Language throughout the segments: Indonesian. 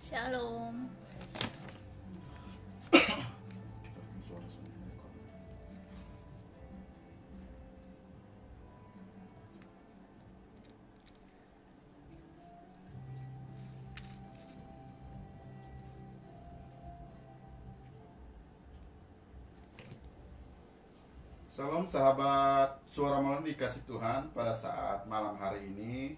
Shalom. Salam sahabat Suara Malam dikasih Tuhan. Pada saat malam hari ini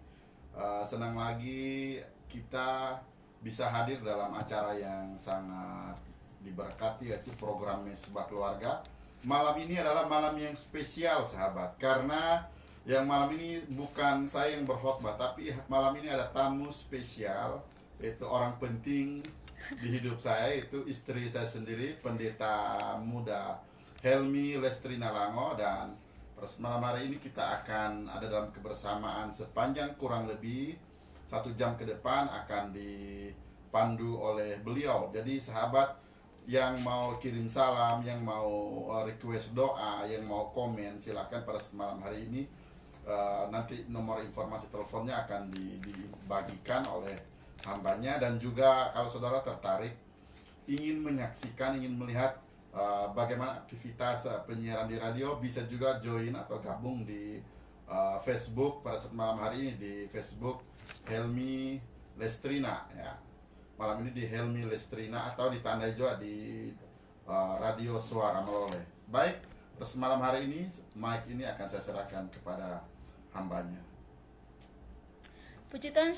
senang lagi kita bisa hadir dalam acara yang sangat diberkati, yaitu program Mesbah Keluarga. Malam ini adalah malam yang spesial sahabat, karena yang malam ini bukan saya yang berkhotbah, tapi malam ini ada tamu spesial, yaitu orang penting di hidup saya, yaitu istri saya sendiri, pendeta muda Helmi Lestrina Lango. Dan pada malam hari ini kita akan ada dalam kebersamaan sepanjang kurang lebih 1 jam ke depan, akan dipandu oleh beliau. Jadi sahabat yang mau kirim salam, yang mau request doa, yang mau komen, silakan pada malam hari ini. Nanti nomor informasi teleponnya akan dibagikan oleh hambanya. Dan juga kalau saudara tertarik, ingin menyaksikan, ingin melihat bagaimana aktivitas penyiaran di radio, bisa juga join atau gabung di Facebook pada saat malam hari ini, di Facebook Helmi Lestrina ya. Malam ini di Helmi Lestrina, atau ditandai juga di Radio Suara Melole. Baik, pada malam hari ini mic ini akan saya serahkan kepada hambanya. Puji Tuhan,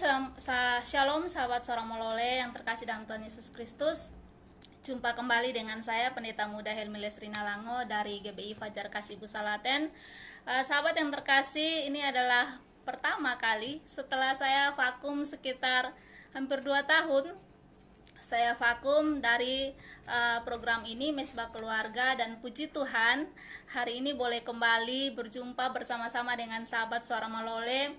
shalom sahabat Suara Melole yang terkasih dalam Tuhan Yesus Kristus. Jumpa kembali dengan saya, Pendeta Muda Helmi Lestrina Lango dari GBI Fajar Kasih Busalaten. Sahabat yang terkasih, ini adalah pertama kali setelah saya vakum sekitar hampir 2 tahun. Saya vakum dari program ini, Mesbah Keluarga, dan puji Tuhan, hari ini boleh kembali berjumpa bersama-sama dengan sahabat Suara Melole.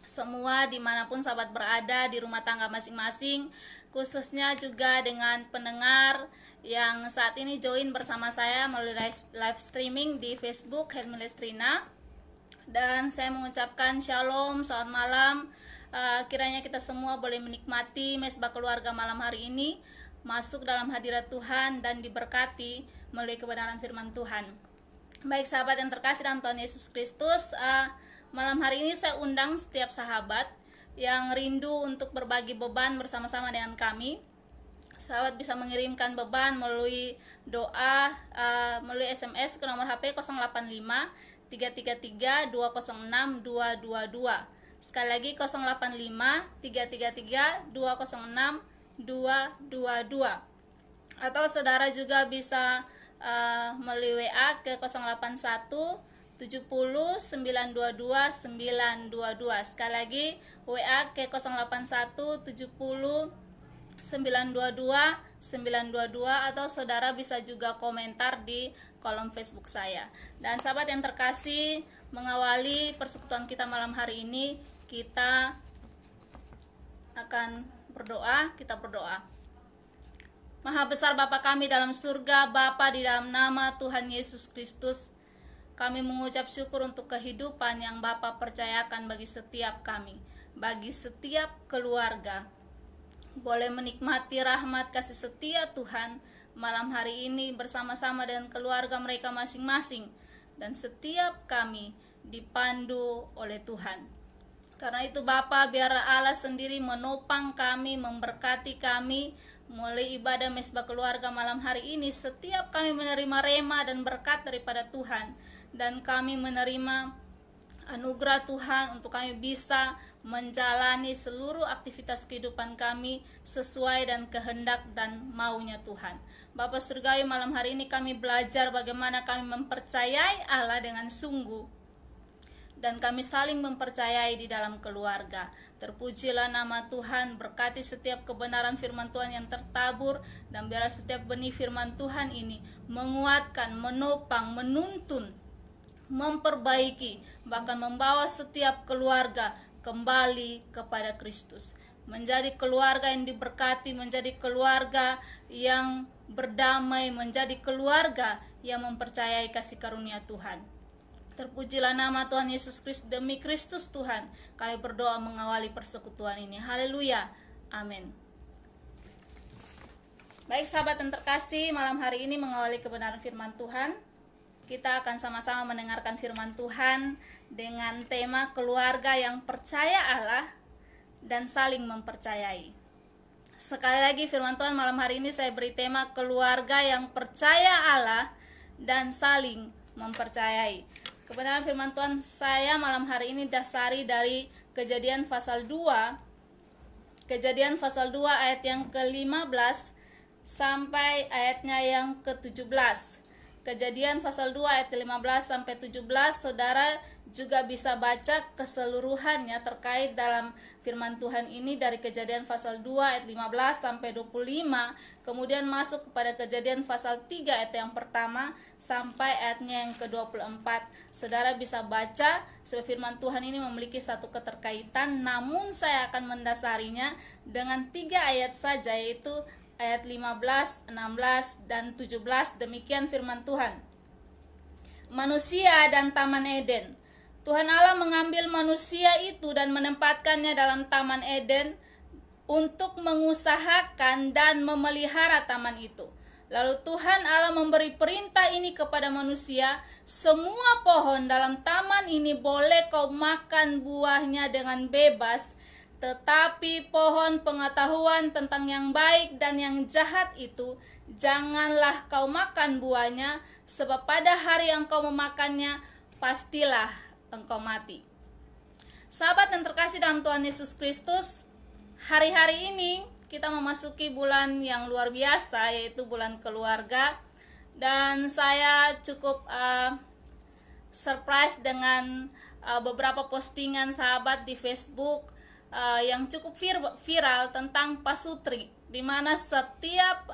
Semua dimanapun sahabat berada, di rumah tangga masing-masing, khususnya juga dengan pendengar yang saat ini join bersama saya melalui live streaming di Facebook Helmi Lestrina. Dan saya mengucapkan shalom, selamat malam. Kiranya kita semua boleh menikmati Mesbah Keluarga malam hari ini, masuk dalam hadirat Tuhan dan diberkati melalui kebenaran firman Tuhan. Baik sahabat yang terkasih dalam Tuhan Yesus Kristus, malam hari ini saya undang setiap sahabat yang rindu untuk berbagi beban bersama-sama dengan kami. Sahabat bisa mengirimkan beban melalui doa, melalui SMS ke nomor HP 085 333 206 222. Sekali lagi 085 333 206 222. Atau saudara juga bisa melalui WA ke 081 70 922 922. Sekali lagi WA ke 081 70 922 922. Atau saudara bisa juga komentar di kolom Facebook saya. Dan sahabat yang terkasih, mengawali persekutuan kita malam hari ini, kita akan berdoa. Kita berdoa. Maha besar Bapa kami dalam surga, Bapa, di dalam nama Tuhan Yesus Kristus, kami mengucap syukur untuk kehidupan yang Bapa percayakan bagi setiap kami, bagi setiap keluarga. Boleh menikmati rahmat kasih setia Tuhan malam hari ini bersama-sama dengan keluarga mereka masing-masing. Dan setiap kami dipandu oleh Tuhan. Karena itu Bapa, biar Allah sendiri menopang kami, memberkati kami mulai ibadah Mesbah Keluarga malam hari ini. Setiap kami menerima rema dan berkat daripada Tuhan, dan kami menerima anugerah Tuhan untuk kami bisa menjalani seluruh aktivitas kehidupan kami sesuai dan kehendak dan maunya Tuhan. Bapa Surgawi, malam hari ini kami belajar bagaimana kami mempercayai Allah dengan sungguh, dan kami saling mempercayai di dalam keluarga. Terpujilah nama Tuhan, berkati setiap kebenaran firman Tuhan yang tertabur, dan biarlah setiap benih firman Tuhan ini menguatkan, menopang, menuntun, memperbaiki, bahkan membawa setiap keluarga kembali kepada Kristus, menjadi keluarga yang diberkati, menjadi keluarga yang berdamai, menjadi keluarga yang mempercayai kasih karunia Tuhan. Terpujilah nama Tuhan Yesus Kristus. Demi Kristus Tuhan, kami berdoa mengawali persekutuan ini. Haleluya. Amin. Baik sahabat yang terkasih, malam hari ini mengawali kebenaran firman Tuhan. Kita akan sama-sama mendengarkan firman Tuhan dengan tema keluarga yang percaya Allah dan saling mempercayai. Sekali lagi firman Tuhan malam hari ini saya beri tema keluarga yang percaya Allah dan saling mempercayai. Kebenaran firman Tuhan saya malam hari ini dasari dari Kejadian pasal 2. Kejadian pasal 2 ayat yang ke-15 sampai ayatnya yang ke-17. Kejadian pasal 2 ayat 15 sampai 17, saudara juga bisa baca keseluruhannya terkait dalam firman Tuhan ini dari Kejadian pasal 2 ayat 15 sampai 25, kemudian masuk kepada Kejadian pasal 3 ayat yang pertama sampai ayatnya yang ke-24. Saudara bisa baca sebab firman Tuhan ini memiliki satu keterkaitan, namun saya akan mendasarinya dengan 3 ayat saja, yaitu ayat 15, 16, dan 17. Demikian firman Tuhan. Manusia dan Taman Eden. Tuhan Allah mengambil manusia itu dan menempatkannya dalam Taman Eden untuk mengusahakan dan memelihara taman itu. Lalu Tuhan Allah memberi perintah ini kepada manusia, semua pohon dalam taman ini boleh kau makan buahnya dengan bebas, tetapi pohon pengetahuan tentang yang baik dan yang jahat itu janganlah kau makan buahnya, sebab pada hari yang kau memakannya pastilah engkau mati. Sahabat yang terkasih dalam Tuhan Yesus Kristus, hari-hari ini kita memasuki bulan yang luar biasa, yaitu bulan keluarga. Dan saya cukup surprise dengan beberapa postingan sahabat di Facebook yang cukup viral tentang pasutri, di mana setiap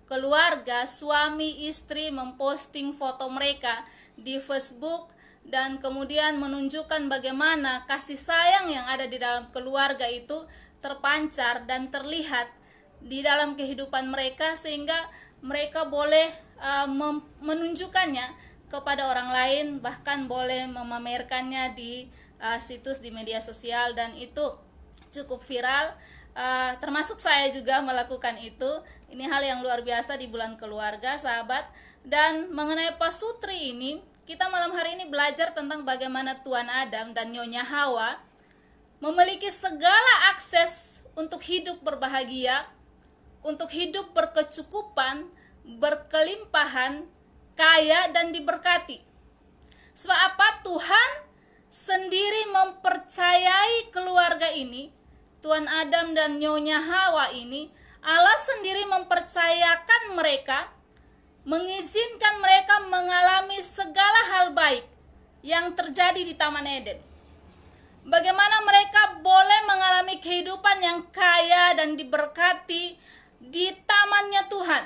keluarga, suami, istri memposting foto mereka di Facebook dan kemudian menunjukkan bagaimana kasih sayang yang ada di dalam keluarga itu terpancar dan terlihat di dalam kehidupan mereka, sehingga mereka boleh menunjukkannya kepada orang lain, bahkan boleh memamerkannya di situs di media sosial, dan itu cukup viral. Termasuk saya juga melakukan itu. Ini hal yang luar biasa di bulan keluarga, sahabat. Dan mengenai pasutri ini, kita malam hari ini belajar tentang bagaimana Tuan Adam dan Nyonya Hawa memiliki segala akses untuk hidup berbahagia, untuk hidup berkecukupan, berkelimpahan, kaya dan diberkati. Sebab apa? Tuhan sendiri mempercayai keluarga ini, Tuan Adam dan Nyonya Hawa ini, Allah sendiri mempercayakan mereka, mengizinkan mereka mengalami segala hal baik yang terjadi di Taman Eden. Bagaimana mereka boleh mengalami kehidupan yang kaya dan diberkati di tamannya Tuhan.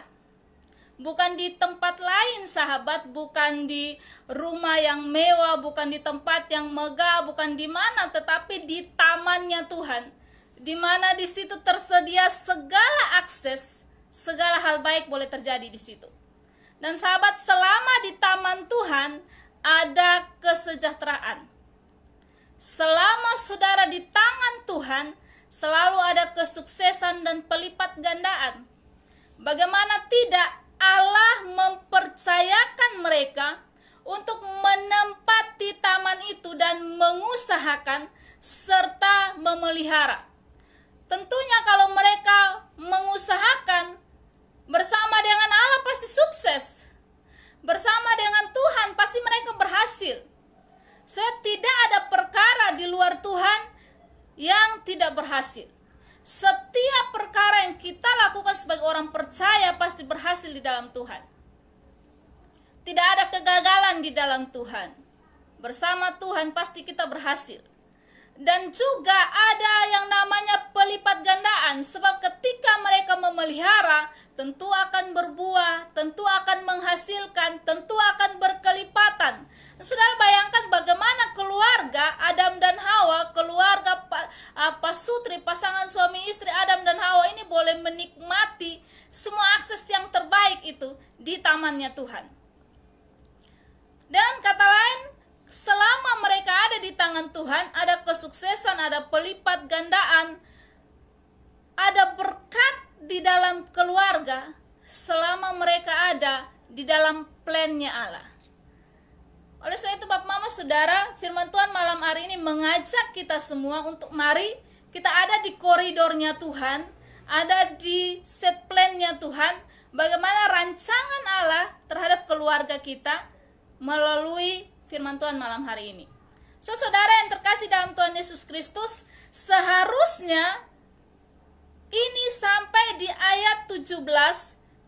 Bukan di tempat lain, sahabat, bukan di rumah yang mewah, bukan di tempat yang megah, bukan di mana, tetapi di tamannya Tuhan, di mana di situ tersedia segala akses, segala hal baik boleh terjadi di situ. Dan sahabat, selama di taman Tuhan ada kesejahteraan. Selama saudara di tangan Tuhan, selalu ada kesuksesan dan pelipat gandaan. Bagaimana tidak, Allah mempercayakan mereka untuk menempati taman itu dan mengusahakan serta memelihara. Tentunya kalau mereka mengusahakan bersama dengan Allah pasti sukses. Bersama dengan Tuhan pasti mereka berhasil. Tidak ada perkara di luar Tuhan yang tidak berhasil. Setiap perkara yang kita lakukan sebagai orang percaya pasti berhasil di dalam Tuhan. Tidak ada kegagalan di dalam Tuhan. Bersama Tuhan pasti kita berhasil. Dan juga ada yang namanya pelipat gandaan, sebab ketika mereka memelihara, tentu akan berbuah, tentu akan menghasilkan, tentu akan berkelipatan. Saudara bayangkan bagaimana keluarga Adam dan Hawa, keluarga pasutri, pasangan suami istri Adam dan Hawa ini boleh menikmati semua akses yang terbaik itu di tamannya Tuhan. Dengan kata lain, selama mereka ada di tangan Tuhan, ada kesuksesan, ada pelipat gandaan, ada berkat di dalam keluarga, selama mereka ada di dalam plan-nya Allah. Oleh sebab itu Bapak Mama Saudara, firman Tuhan malam hari ini mengajak kita semua untuk mari kita ada di koridornya Tuhan, ada di set plan-nya Tuhan, bagaimana rancangan Allah terhadap keluarga kita melalui firman Tuhan malam hari ini. Saudara yang terkasih dalam Tuhan Yesus Kristus, seharusnya ini sampai di ayat 17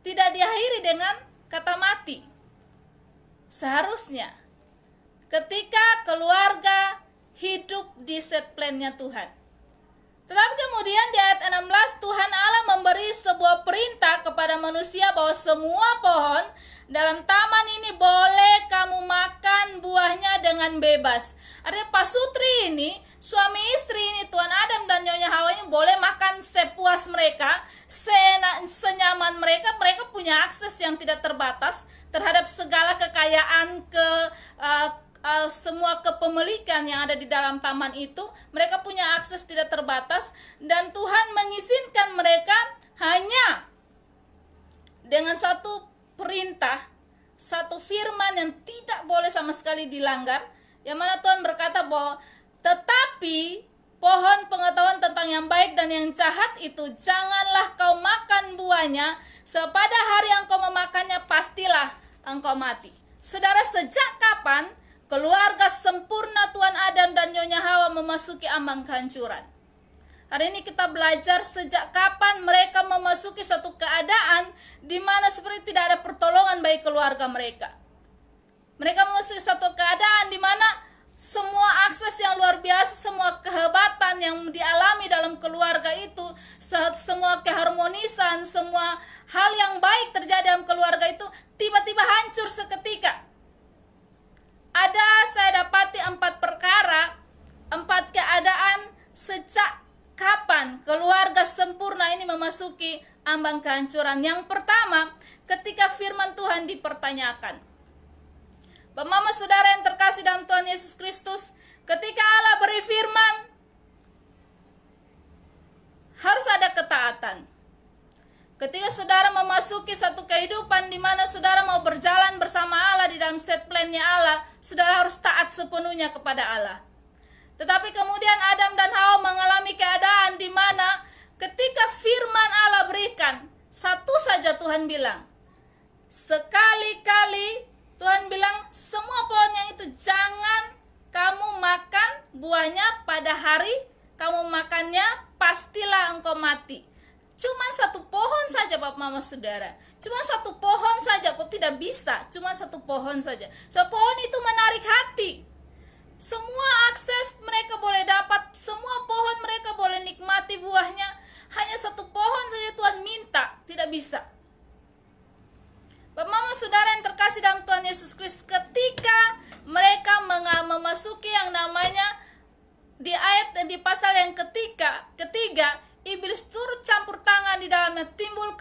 tidak diakhiri dengan kata mati. Seharusnya ketika keluarga hidup di set plan-nya Tuhan. Tetapi kemudian di ayat 16 Tuhan Allah memberi sebuah perintah kepada manusia bahwa semua pohon dalam taman ini boleh kamu makan buahnya dengan bebas. Artinya Pak Sutri ini, suami istri ini, Tuan Adam dan Nyonya Hawa ini boleh makan sepuas mereka, senyaman mereka. Mereka punya akses yang tidak terbatas terhadap segala kekayaan semua kepemilikan yang ada di dalam taman itu. Mereka punya akses tidak terbatas, dan Tuhan mengizinkan mereka hanya dengan satu perintah, satu firman yang tidak boleh sama sekali dilanggar, yang mana Tuhan berkata bahwa tetapi pohon pengetahuan tentang yang baik dan yang jahat itu janganlah kau makan buahnya, sepada hari yang kau memakannya pastilah engkau mati. Saudara, sejak kapan keluarga sempurna Tuan Adam dan Nyonya Hawa memasuki ambang kehancuran? Hari ini kita belajar sejak kapan mereka memasuki satu keadaan di mana seperti tidak ada pertolongan bagi keluarga mereka. Mereka memasuki satu keadaan di mana semua akses yang luar biasa, semua kehebatan yang dialami dalam keluarga itu, semua keharmonisan, semua hal yang baik terjadi dalam keluarga itu tiba-tiba hancur seketika. Ada, saya dapati 4 perkara, 4 keadaan sejak kapan keluarga sempurna ini memasuki ambang kehancuran. Yang pertama, ketika firman Tuhan dipertanyakan. Bapak Mama Saudara yang terkasih dalam Tuhan Yesus Kristus, ketika Allah beri firman, harus ada ketaatan. Ketika saudara memasuki satu kehidupan di mana saudara mau berjalan bersama Allah di dalam set plan-nya Allah, saudara harus taat sepenuhnya kepada Allah. Tetapi kemudian Adam dan Hawa mengalami keadaan di mana ketika firman Allah berikan, satu saja Tuhan bilang, sekali-kali Tuhan bilang, semua pohon yang itu jangan kamu makan buahnya, pada hari kamu makannya pastilah engkau mati. Cuma satu pohon saja Bapak Mama Saudara, cuma satu pohon saja, kok tidak bisa, cuma satu pohon saja. Pohon itu menarik hati. Semua akses mereka boleh dapat, semua pohon mereka boleh nikmati buahnya. Hanya satu pohon saja Tuhan minta, tidak bisa. Bapak Mama Saudara yang terkasih dalam Tuhan Yesus Kristus, ketika mereka memasuki yang namanya di pasal yang ketiga, iblis turut campur tangan di dalamnya, timbul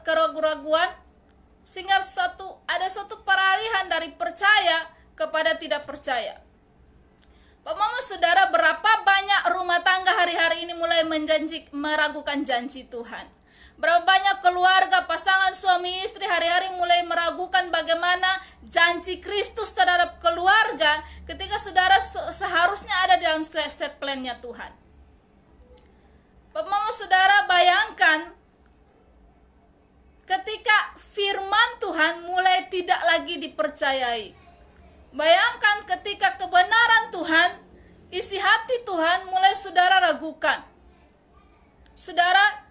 keraguan-raguan, sehingga ada satu peralihan dari percaya kepada tidak percaya. Bapak Mama Saudara, berapa banyak rumah tangga hari-hari ini mulai meragukan janji Tuhan? Berapa banyak keluarga, pasangan suami istri hari-hari mulai meragukan bagaimana janji Kristus terhadap keluarga ketika saudara seharusnya ada dalam set plan-nya Tuhan. Bapak Mama Saudara, bayangkan ketika firman Tuhan mulai tidak lagi dipercayai. Bayangkan ketika kebenaran Tuhan, isi hati Tuhan mulai saudara ragukan. Saudara,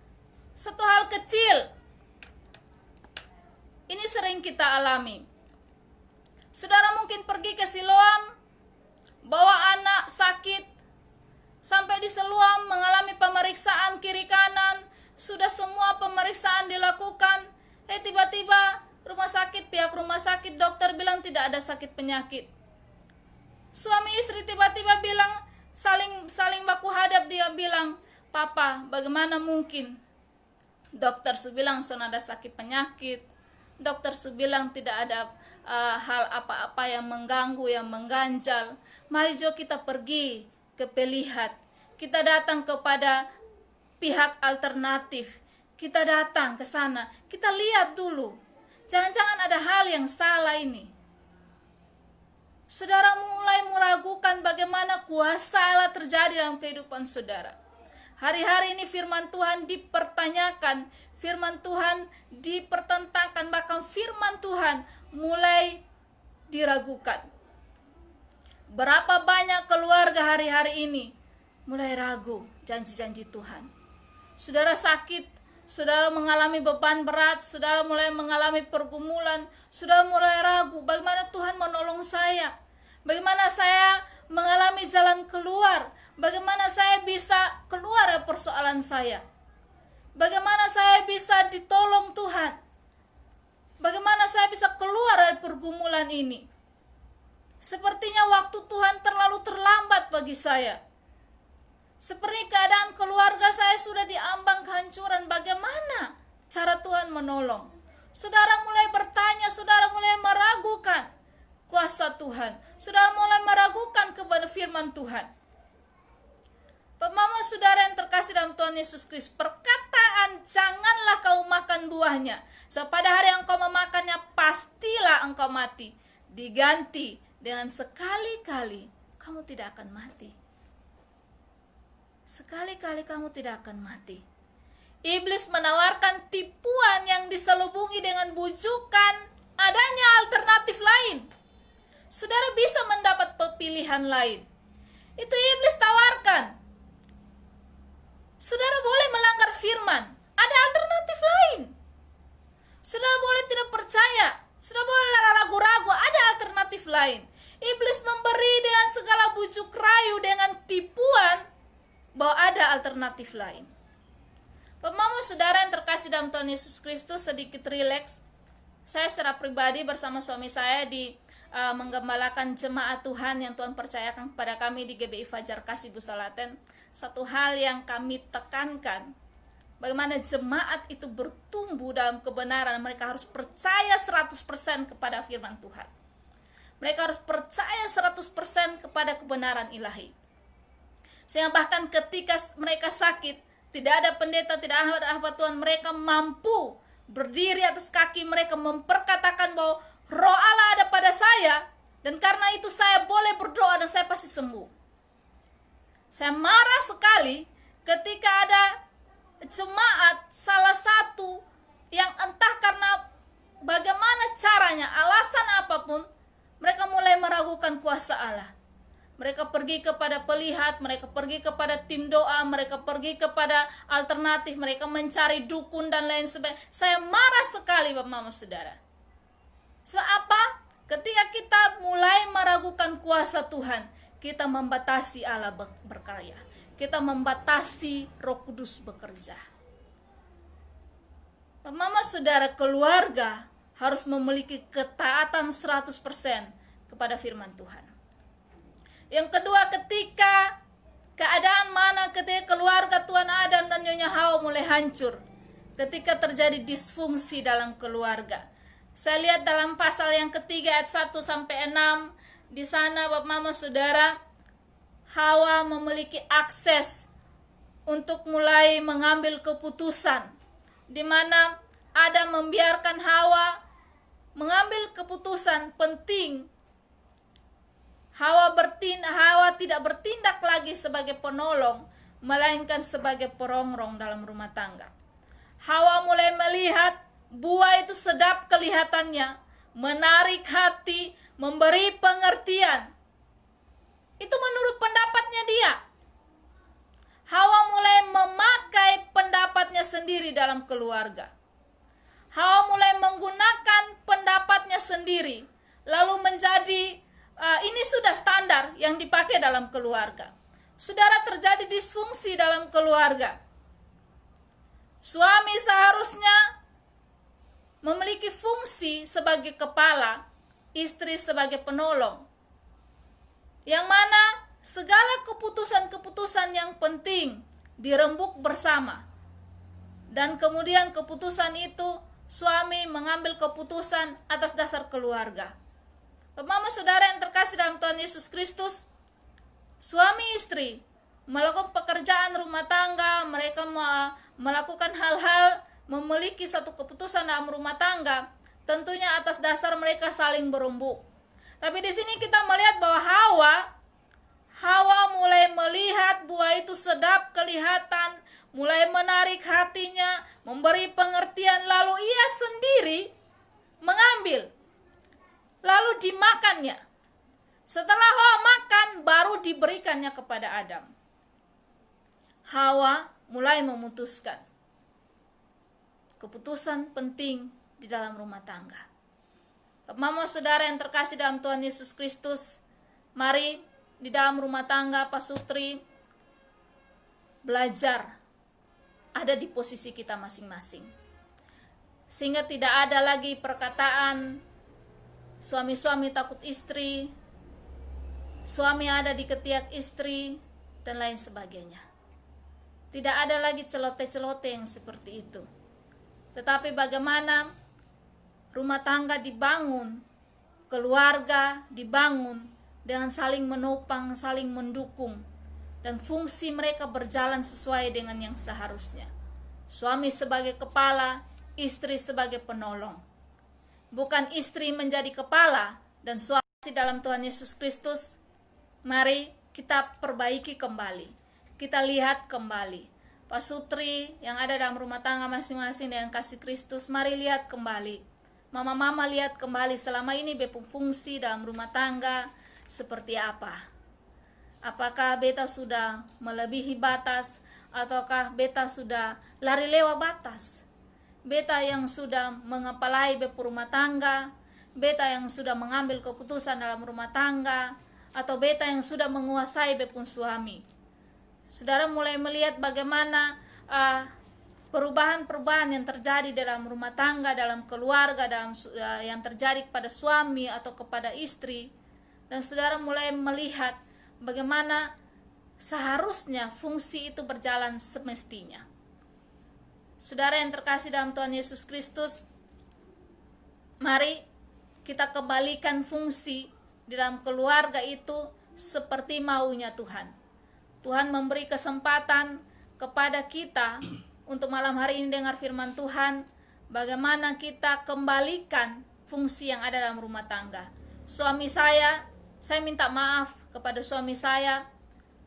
satu hal kecil ini sering kita alami. Saudara mungkin pergi ke Siloam, bawa anak sakit, sampai di Siloam mengalami pemeriksaan kiri kanan, sudah semua pemeriksaan dilakukan. Tiba-tiba pihak rumah sakit dokter bilang tidak ada sakit penyakit. Suami istri tiba-tiba bilang, saling baku hadap, dia bilang, "Papa, bagaimana mungkin? Dokter su bilang son ada sakit penyakit. Dokter su bilang tidak ada hal apa-apa yang mengganggu, yang mengganjal. Mari jo kita pergi ke pelihat. Kita datang kepada pihak alternatif. kita datang ke sana, kita lihat dulu. Jangan-jangan ada hal yang salah ini. Saudara mulai meragukan bagaimana kuasa Allah terjadi dalam kehidupan saudara. Hari-hari ini firman Tuhan dipertanyakan, firman Tuhan dipertentangkan, bahkan firman Tuhan mulai diragukan. Berapa banyak keluarga hari-hari ini mulai ragu janji-janji Tuhan. Saudara sakit, saudara mengalami beban berat, saudara mulai mengalami pergumulan, saudara mulai ragu, bagaimana Tuhan menolong saya? Bagaimana saya mengalami jalan keluar? Bagaimana saya bisa keluar dari persoalan saya? Bagaimana saya bisa ditolong Tuhan? Bagaimana saya bisa keluar dari pergumulan ini? Sepertinya waktu Tuhan terlalu terlambat bagi saya. Seperti keadaan keluarga saya sudah diambang kehancuran. Bagaimana cara Tuhan menolong? Saudara mulai bertanya, saudara mulai meragukan kuasa Tuhan. Saudara mulai meragukan kepada firman Tuhan. Mama saudara yang terkasih dalam Tuhan Yesus Kristus, perkataan janganlah kau makan buahnya, sebab pada hari yang kau memakannya pastilah engkau mati, diganti dengan sekali-kali kamu tidak akan mati. Sekali-kali kamu tidak akan mati. Iblis menawarkan tipuan yang diselubungi dengan bujukan adanya alternatif lain. Saudara bisa mendapat pilihan lain. Itu iblis tawarkan. Saudara boleh melanggar firman, ada alternatif lain. Saudara boleh tidak percaya, saudara boleh ragu-ragu, ada alternatif lain. Iblis memberi dengan segala bujuk rayu dengan tipuan bahwa ada alternatif lain. Mama saudara yang terkasih dalam Tuhan Yesus Kristus, sedikit rileks. Saya secara pribadi bersama suami saya menggembalakan jemaat Tuhan yang Tuhan percayakan kepada kami di GBI Fajar Kasih Busalaten. Satu hal yang kami tekankan, bagaimana jemaat itu bertumbuh dalam kebenaran. Mereka harus percaya 100% kepada firman Tuhan. Mereka harus percaya 100% kepada kebenaran ilahi. Sehingga bahkan ketika mereka sakit, tidak ada pendeta, tidak ada hamba Tuhan, mereka mampu berdiri atas kaki mereka, memperkatakan bahwa Roh Allah ada pada saya, dan karena itu saya boleh berdoa dan saya pasti sembuh. Saya marah sekali ketika ada jemaat salah satu yang entah karena bagaimana caranya, alasan apapun, mereka mulai meragukan kuasa Allah. Mereka pergi kepada pelihat, mereka pergi kepada tim doa, mereka pergi kepada alternatif, mereka mencari dukun dan lain sebagainya. Saya marah sekali Bapak Mama Saudara. So apa? Ketika kita mulai meragukan kuasa Tuhan, kita membatasi Allah berkarya. Kita membatasi Roh Kudus bekerja. Bapak Mama Saudara, keluarga harus memiliki ketaatan 100% kepada firman Tuhan. Yang kedua, ketika keadaan mana ketika keluarga Tuhan Adam dan Nyonya Hawa mulai hancur, ketika terjadi disfungsi dalam keluarga. Saya lihat dalam pasal yang ketiga ayat 1 sampai 6, di sana Bapak Mama Saudara, Hawa memiliki akses untuk mulai mengambil keputusan, di mana Adam membiarkan Hawa mengambil keputusan penting. Hawa tidak bertindak lagi sebagai penolong, melainkan sebagai perongrong dalam rumah tangga. Hawa mulai melihat buah itu sedap kelihatannya, menarik hati, memberi pengertian. Itu menurut pendapatnya dia. Hawa mulai memakai pendapatnya sendiri dalam keluarga. Hawa mulai menggunakan pendapatnya sendiri, lalu menjadi ini sudah standar yang dipakai dalam keluarga. Saudara, terjadi disfungsi dalam keluarga. Suami seharusnya memiliki fungsi sebagai kepala, istri sebagai penolong. Yang mana segala keputusan-keputusan yang penting dirembuk bersama. Dan kemudian keputusan itu suami mengambil keputusan atas dasar keluarga. Mama Saudara yang terkasih dalam Tuhan Yesus Kristus, suami istri melakukan pekerjaan rumah tangga, mereka melakukan hal-hal memiliki satu keputusan dalam rumah tangga, tentunya atas dasar mereka saling berembuk. Tapi di sini kita melihat bahwa Hawa mulai melihat buah itu sedap kelihatan, mulai menarik hatinya, memberi pengertian, lalu ia sendiri mengambil, lalu dimakannya. Setelah Hawa makan, baru diberikannya kepada Adam. Hawa mulai memutuskan keputusan penting di dalam rumah tangga. Mama saudara yang terkasih dalam Tuhan Yesus Kristus, mari di dalam rumah tangga pasutri belajar ada di posisi kita masing-masing, sehingga tidak ada lagi perkataan suami-suami takut istri, suami ada di ketiak istri, dan lain sebagainya. Tidak ada lagi celote-celote yang seperti itu. Tetapi bagaimana rumah tangga dibangun, keluarga dibangun dengan saling menopang, saling mendukung, dan fungsi mereka berjalan sesuai dengan yang seharusnya. Suami sebagai kepala, istri sebagai penolong. Bukan istri menjadi kepala dan suami dalam Tuhan Yesus Kristus. Mari kita perbaiki kembali. Kita lihat kembali. Pasutri yang ada dalam rumah tangga masing-masing dengan kasih Kristus, mari lihat kembali. Mama-mama lihat kembali selama ini berfungsi dalam rumah tangga seperti apa. Apakah beta sudah melebihi batas ataukah beta sudah lari lewat batas? Beta yang sudah mengepalai rumah tangga, beta yang sudah mengambil keputusan dalam rumah tangga, atau beta yang sudah menguasai bepun suami. Saudara mulai melihat bagaimana perubahan-perubahan yang terjadi dalam rumah tangga, dalam keluarga, yang terjadi kepada suami atau kepada istri. Dan saudara mulai melihat bagaimana seharusnya fungsi itu berjalan semestinya. Saudara yang terkasih dalam Tuhan Yesus Kristus, mari kita kembalikan fungsi di dalam keluarga itu seperti maunya Tuhan. Tuhan memberi kesempatan kepada kita untuk malam hari ini dengar firman Tuhan, bagaimana kita kembalikan fungsi yang ada dalam rumah tangga. Suami saya minta maaf kepada suami saya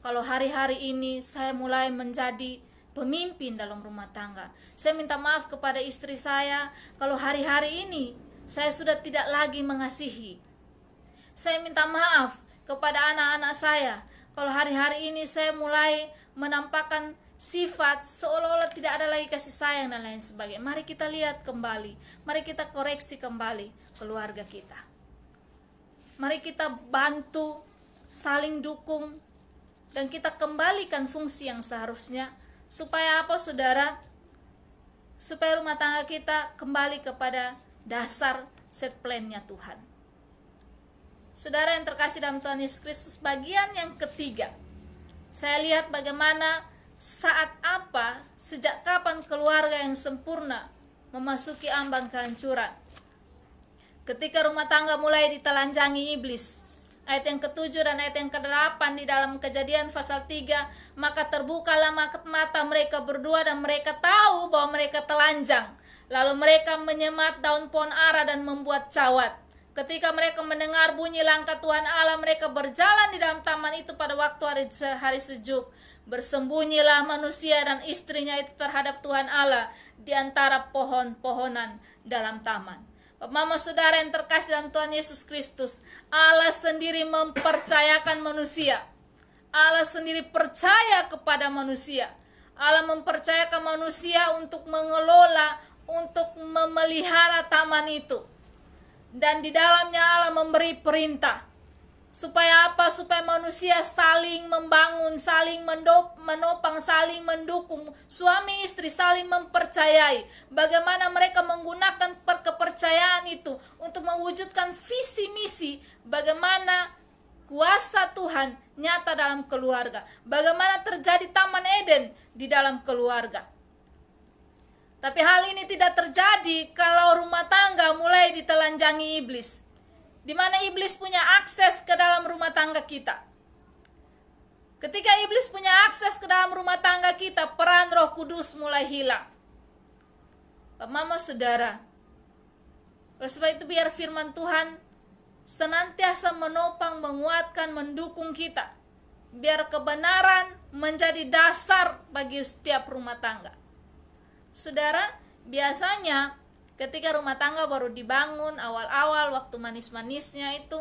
kalau hari-hari ini saya mulai menjadi pemimpin dalam rumah tangga. Saya minta maaf kepada istri saya kalau hari-hari ini saya sudah tidak lagi mengasihi. Saya minta maaf kepada anak-anak saya kalau hari-hari ini saya mulai menampakkan sifat seolah-olah tidak ada lagi kasih sayang dan lain sebagainya. Mari kita lihat kembali, mari kita koreksi kembali keluarga kita. Mari kita bantu, saling dukung, dan kita kembalikan fungsi yang seharusnya. Supaya apa saudara? Supaya rumah tangga kita kembali kepada dasar set plan-nya Tuhan. Saudara yang terkasih dalam Tuhan Yesus Kristus, bagian yang ketiga, saya lihat bagaimana saat apa, sejak kapan keluarga yang sempurna memasuki ambang kehancuran. Ketika rumah tangga mulai ditelanjangi iblis. Ayat yang ke-7 dan ayat yang ke-8 di dalam Kejadian pasal 3, maka terbukalah mata mereka berdua dan mereka tahu bahwa mereka telanjang. Lalu mereka menyemat daun pohon ara dan membuat cawat. Ketika mereka mendengar bunyi langkah Tuhan Allah, mereka berjalan di dalam taman itu pada waktu hari sejuk. Bersembunyilah manusia dan istrinya itu terhadap Tuhan Allah di antara pohon-pohonan dalam taman. Mama saudara yang terkasih dalam Tuhan Yesus Kristus, Allah sendiri mempercayakan manusia. Allah sendiri percaya kepada manusia. Allah mempercayakan manusia untuk mengelola, untuk memelihara taman itu. Dan di dalamnya Allah memberi perintah. Supaya apa? Supaya manusia saling membangun, saling menopang, saling mendukung. Suami istri saling mempercayai. Bagaimana mereka menggunakan kepercayaan itu untuk mewujudkan visi misi. Bagaimana kuasa Tuhan nyata dalam keluarga. Bagaimana terjadi Taman Eden di dalam keluarga. Tapi hal ini tidak terjadi kalau rumah tangga mulai ditelanjangi iblis. Di mana iblis punya akses ke dalam rumah tangga kita. Ketika iblis punya akses ke dalam rumah tangga kita, peran Roh Kudus mulai hilang. Mama saudara, oleh sebab itu biar firman Tuhan senantiasa menopang, menguatkan, mendukung kita. Biar kebenaran menjadi dasar bagi setiap rumah tangga. Saudara, biasanya ketika rumah tangga baru dibangun, awal-awal waktu manis-manisnya itu,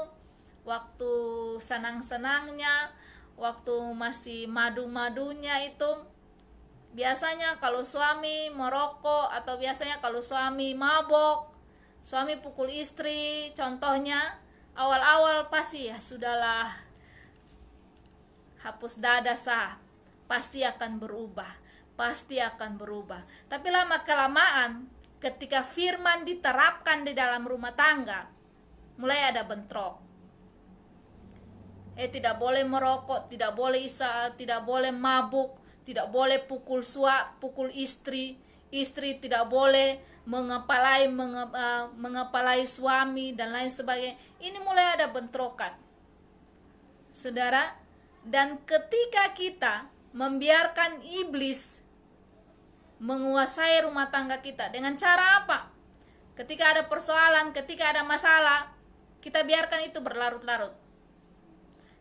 waktu senang-senangnya, waktu masih madu-madunya itu, biasanya kalau suami merokok atau biasanya kalau suami mabok, suami pukul istri, contohnya, awal-awal pasti ya sudahlah, hapus dada sah, pasti akan berubah, pasti akan berubah. Tapi lama-kelamaan ketika firman diterapkan di dalam rumah tangga, mulai ada bentrok. Tidak boleh merokok, tidak boleh tidak boleh mabuk, tidak boleh pukul istri, istri tidak boleh mengepalai suami dan lain sebagainya. Ini mulai ada bentrokan, saudara. Dan ketika kita membiarkan iblis menguasai rumah tangga kita, dengan cara apa? Ketika ada persoalan, ketika ada masalah, kita biarkan itu berlarut-larut.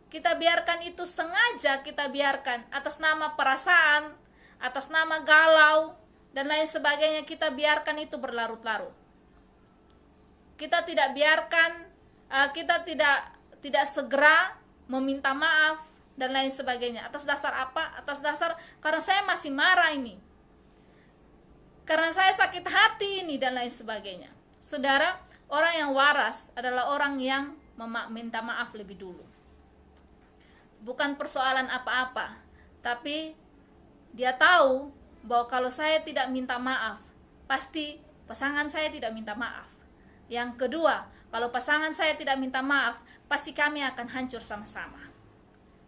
Kita biarkan itu sengaja, kita biarkan atas nama perasaan, atas nama galau, dan lain sebagainya, kita biarkan itu berlarut-larut. Kita tidak biarkan, kita tidak segera meminta maaf, dan lain sebagainya. Atas dasar apa? Atas dasar karena saya masih marah ini, karena saya sakit hati ini, dan lain sebagainya. Saudara, orang yang waras adalah orang yang minta maaf lebih dulu. Bukan persoalan apa-apa, tapi dia tahu bahwa kalau saya tidak minta maaf, pasti pasangan saya tidak minta maaf. Yang kedua, kalau pasangan saya tidak minta maaf, pasti kami akan hancur sama-sama.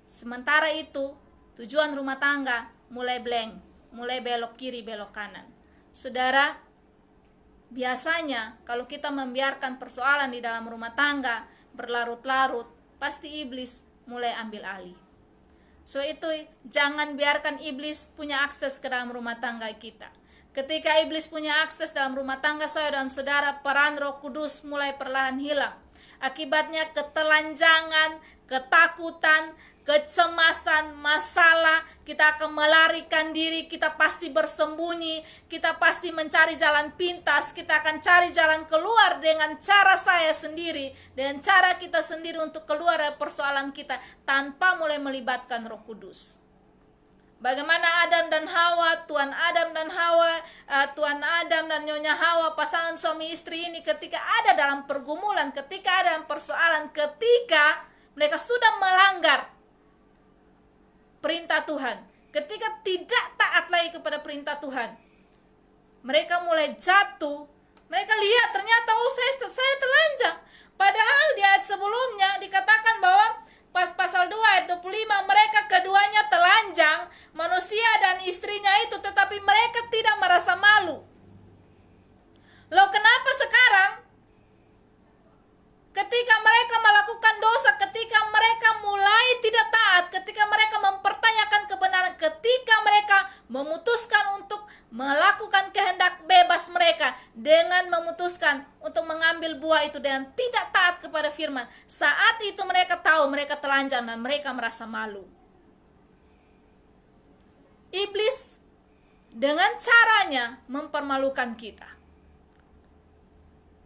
Sementara itu, tujuan rumah tangga mulai blank, mulai belok kiri, belok kanan. Saudara, biasanya kalau kita membiarkan persoalan di dalam rumah tangga berlarut-larut, pasti iblis mulai ambil alih. So itu jangan biarkan iblis punya akses ke dalam rumah tangga kita. Ketika iblis punya akses dalam rumah tangga saudara dan saudara, peran Roh Kudus mulai perlahan hilang. Akibatnya ketelanjangan, ketakutan, kecemasan, masalah, kita akan melarikan diri, kita pasti bersembunyi, kita pasti mencari jalan pintas, kita akan cari jalan keluar dengan cara saya sendiri, dengan cara kita sendiri untuk keluar dari persoalan kita, tanpa mulai melibatkan Roh Kudus. Bagaimana Adam dan Hawa, Tuan Adam dan Nyonya Hawa, pasangan suami istri ini ketika ada dalam pergumulan, ketika ada dalam persoalan, ketika mereka sudah melanggar perintah Tuhan, ketika tidak taat lagi kepada perintah Tuhan, mereka mulai jatuh. Mereka lihat ternyata saya telanjang. Padahal di ayat sebelumnya dikatakan bahwa pas pasal 2 ayat 25, mereka keduanya telanjang, manusia dan istrinya itu, tetapi mereka tidak merasa malu. Loh, kenapa sekarang ketika mereka melakukan dosa, ketika mereka mulai tidak taat, ketika mereka mempertanyakan kebenaran, ketika mereka memutuskan untuk melakukan kehendak bebas mereka dengan memutuskan untuk mengambil buah itu dan tidak taat kepada firman, saat itu mereka tahu mereka telanjang dan mereka merasa malu. Iblis dengan caranya mempermalukan kita.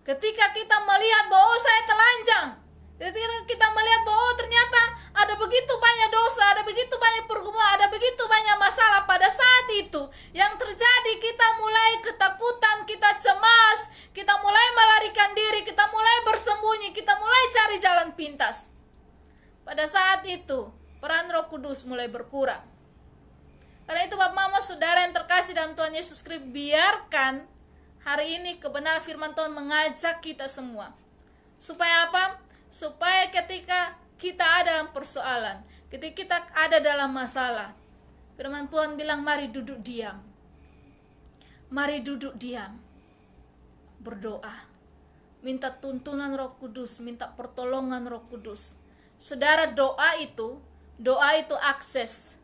Ketika kita melihat bahwa saya telanjang, ketika kita melihat bahwa ternyata ada begitu banyak dosa, ada begitu banyak pergumulan, ada begitu banyak masalah, pada saat itu yang terjadi kita mulai ketakutan, kita cemas, kita mulai melarikan diri, kita mulai bersembunyi, kita mulai cari jalan pintas. Pada saat itu peran Roh Kudus mulai berkurang. Karena itu Bapak Mama Saudara yang terkasih dalam Tuhan Yesus Kristus, biarkan hari ini kebenaran firman Tuhan mengajak kita semua. Supaya apa? Supaya ketika kita ada dalam persoalan, ketika kita ada dalam masalah, firman Tuhan bilang, mari duduk diam. Mari duduk diam. Berdoa. Minta tuntunan Roh Kudus, minta pertolongan Roh Kudus. Saudara, doa itu akses.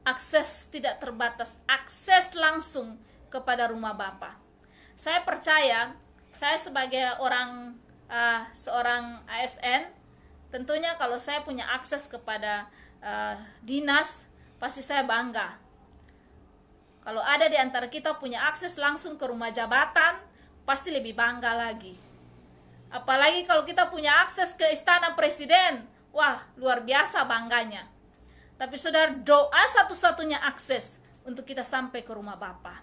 Akses tidak terbatas, akses langsung kepada rumah Bapa. Saya percaya, saya sebagai seorang ASN, tentunya kalau saya punya akses kepada dinas, pasti saya bangga. Kalau ada di antara kita punya akses langsung ke rumah jabatan, pasti lebih bangga lagi. Apalagi kalau kita punya akses ke istana presiden, wah luar biasa bangganya. Tapi saudara, doa satu-satunya akses untuk kita sampai ke rumah Bapa.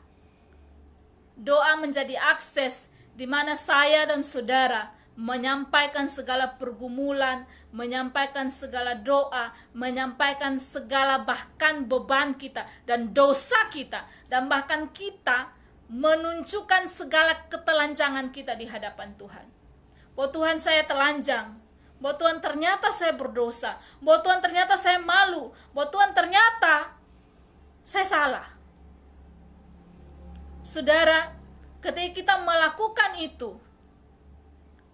Doa menjadi akses di mana saya dan saudara menyampaikan segala pergumulan, menyampaikan segala doa, menyampaikan segala bahkan beban kita dan dosa kita, dan bahkan kita menunjukkan segala ketelanjangan kita di hadapan Tuhan. Bahwa Tuhan, saya telanjang, bahwa Tuhan ternyata saya berdosa, bahwa Tuhan ternyata saya malu, bahwa Tuhan ternyata saya salah. Saudara, ketika kita melakukan itu,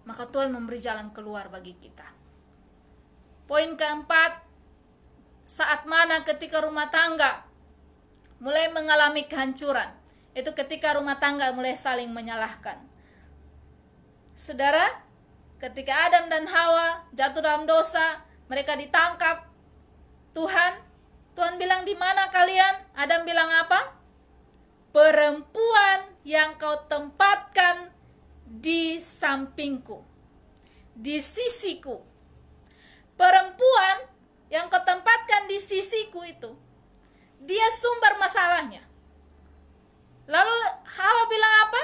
maka Tuhan memberi jalan keluar bagi kita. Poin keempat, saat mana ketika rumah tangga mulai mengalami kehancuran, itu ketika rumah tangga mulai saling menyalahkan. Saudara, ketika Adam dan Hawa jatuh dalam dosa, mereka ditangkap Tuhan bilang, di mana kalian? Adam bilang apa? Perempuan yang kau tempatkan di sampingku, di sisiku. Perempuan yang kau tempatkan di sisiku itu, dia sumber masalahnya. Lalu Hawa bilang apa?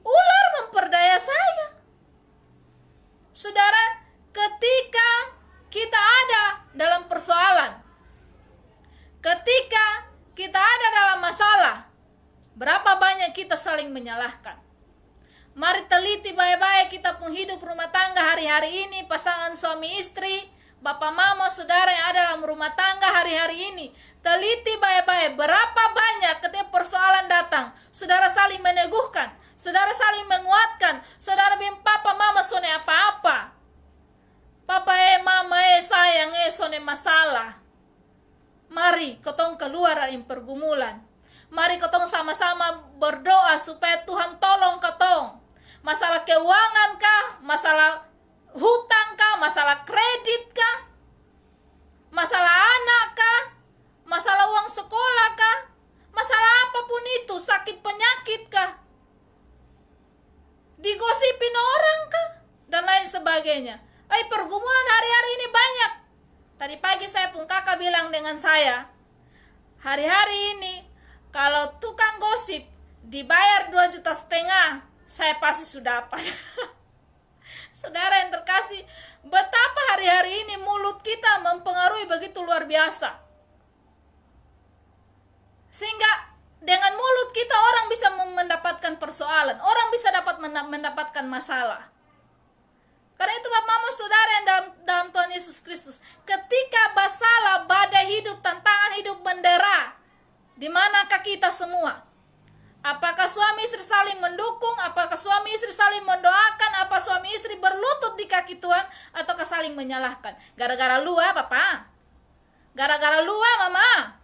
Ular memperdaya saya. Saudara, ketika kita ada dalam persoalan, ketika kita ada dalam masalah, berapa banyak kita saling menyalahkan? Mari teliti baik-baik kita pun hidup rumah tangga hari-hari ini, pasangan suami istri, bapak mama, saudara yang ada dalam rumah tangga hari-hari ini. Teliti baik-baik berapa banyak ketika persoalan datang, saudara saling meneguhkan, saudara saling menguatkan, saudara bilang papa mama sone apa-apa. Papa mama sayang sone masalah. Mari ketong keluar dari pergumulan. Mari ketong sama-sama berdoa supaya Tuhan tolong ketong. Masalah keuangan kah? Masalah hutang kah? Masalah kredit kah? Masalah anak kah? Masalah uang sekolah kah? Masalah apapun itu, sakit penyakit kah? Digosipin orang kah? Dan lain sebagainya. Pergumulan hari-hari ini banyak. Tadi pagi saya pun kakak bilang dengan saya, hari-hari ini kalau tukang gosip dibayar 2,5 juta, saya pasti sudah dapat. Saudara yang terkasih, betapa hari-hari ini mulut kita mempengaruhi begitu luar biasa. Sehingga dengan mulut kita orang bisa mendapatkan persoalan, orang bisa mendapatkan masalah. Karena itu Bapak Mama Saudara yang dalam Tuhan Yesus Kristus, ketika masalah, badai hidup, tantangan hidup mendera, di manakah kita semua? Apakah suami istri saling mendukung? Apakah suami istri saling mendoakan? Apa suami istri berlutut di kaki Tuhan? Ataukah saling menyalahkan? Gara-gara lu Bapak, gara-gara lu Mama,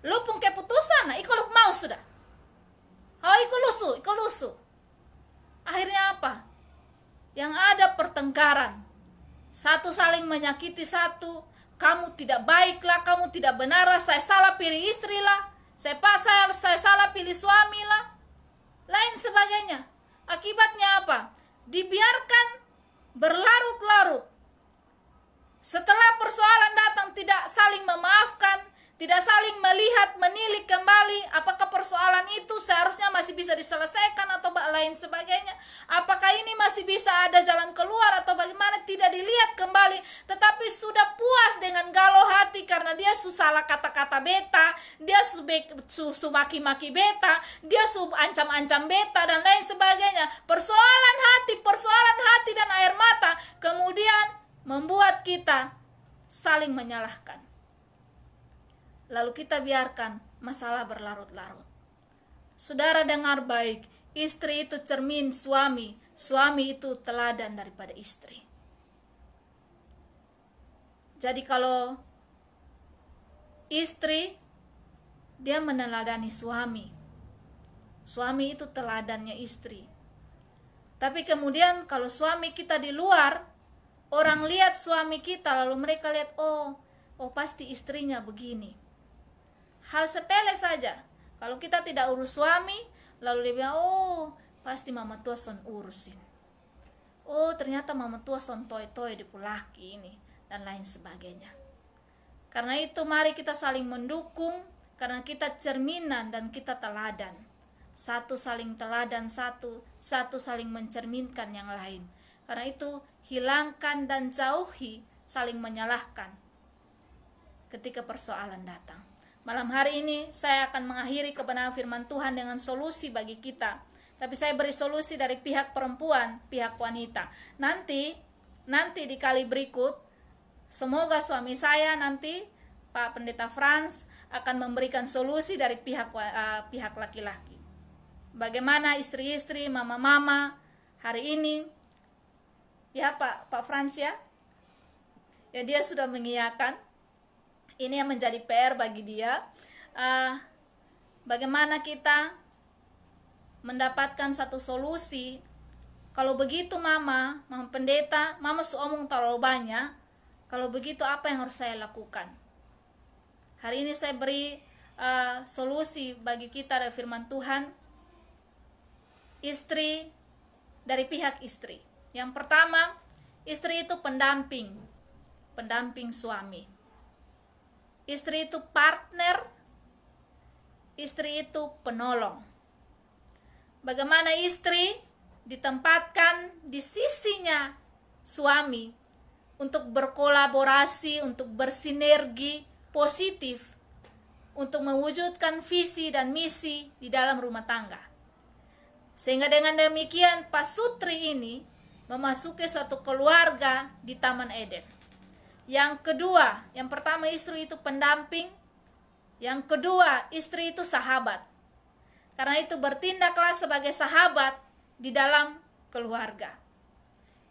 lu pun keputusan, ikut lu mau sudah. Ikut lusu. Akhirnya apa? Yang ada pertengkaran, satu saling menyakiti satu. Kamu tidak baiklah, kamu tidak benarlah, saya salah pilih istri lah, saya salah pilih suami lah, lain sebagainya. Akibatnya apa? Dibiarkan berlarut-larut. Setelah persoalan datang, tidak saling memaafkan, tidak saling melihat, menilik kembali apakah persoalan itu seharusnya masih bisa diselesaikan atau lain sebagainya. Apakah ini masih bisa ada jalan keluar atau bagaimana, tidak dilihat kembali. Tetapi sudah puas dengan galau hati karena dia salah kata-kata beta, dia maki-maki beta, dia ancam-ancam beta dan lain sebagainya. Persoalan hati dan air mata kemudian membuat kita saling menyalahkan. Lalu kita biarkan masalah berlarut-larut. Saudara dengar baik, istri itu cermin suami, suami itu teladan daripada istri. Jadi kalau istri, dia meneladani suami, suami itu teladannya istri. Tapi kemudian kalau suami kita di luar, orang lihat suami kita, lalu mereka lihat, oh pasti istrinya begini. Hal sepele saja. Kalau kita tidak urus suami, lalu dia bilang, oh pasti mama tua son urusin. Oh ternyata mama tua son toy-toy di pulaki ini, dan lain sebagainya. Karena itu mari kita saling mendukung, karena kita cerminan dan kita teladan. Satu saling teladan, satu saling mencerminkan yang lain. Karena itu hilangkan dan jauhi saling menyalahkan ketika persoalan datang. Malam hari ini saya akan mengakhiri kebenaran firman Tuhan dengan solusi bagi kita. Tapi saya beri solusi dari pihak perempuan, pihak wanita. Nanti di kali berikut, semoga suami saya nanti, Pak Pendeta Frans, akan memberikan solusi dari pihak laki-laki. Bagaimana istri-istri, mama-mama hari ini, ya Pak Frans ya dia sudah mengiyakan. Ini yang menjadi PR bagi dia. Bagaimana kita mendapatkan satu solusi. Kalau begitu mama pendeta, mama omong terlalu banyak. Kalau begitu apa yang harus saya lakukan? Hari ini saya beri solusi bagi kita dari firman Tuhan. Istri, dari pihak istri. Yang pertama, istri itu pendamping suami. Istri itu partner, istri itu penolong. Bagaimana istri ditempatkan di sisinya suami untuk berkolaborasi, untuk bersinergi positif, untuk mewujudkan visi dan misi di dalam rumah tangga. Sehingga dengan demikian pasutri ini memasuki suatu keluarga di Taman Eden. Yang kedua, yang pertama istri itu pendamping, yang kedua istri itu sahabat. Karena itu bertindaklah sebagai sahabat di dalam keluarga.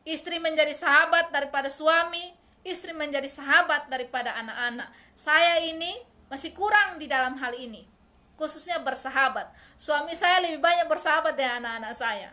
Istri menjadi sahabat daripada suami, istri menjadi sahabat daripada anak-anak. Saya ini masih kurang di dalam hal ini, khususnya bersahabat. Suami saya lebih banyak bersahabat dengan anak-anak saya.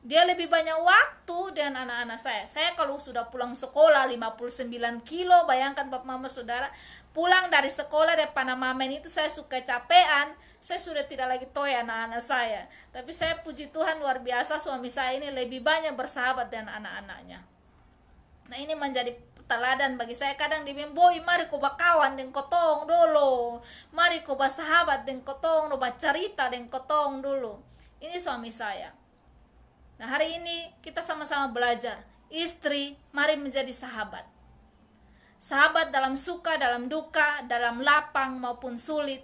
Dia lebih banyak waktu dengan anak-anak saya. Saya kalau sudah pulang sekolah 59 kilo, bayangkan Bapak Mama Saudara, pulang dari sekolah dari Panamamen itu saya suka capean, saya sudah tidak lagi toy anak-anak saya. Tapi saya puji Tuhan luar biasa suami saya ini lebih banyak bersahabat dengan anak-anaknya. Nah ini menjadi teladan bagi saya. Kadang dia bilang, boy mari kau bakawan dengan kotong dulu, mari kau bersahabat dengan kotong, cerita dengan kotong dulu. Ini suami saya. Nah hari ini kita sama-sama belajar. Istri, mari menjadi sahabat. Sahabat dalam suka, dalam duka, dalam lapang maupun sulit.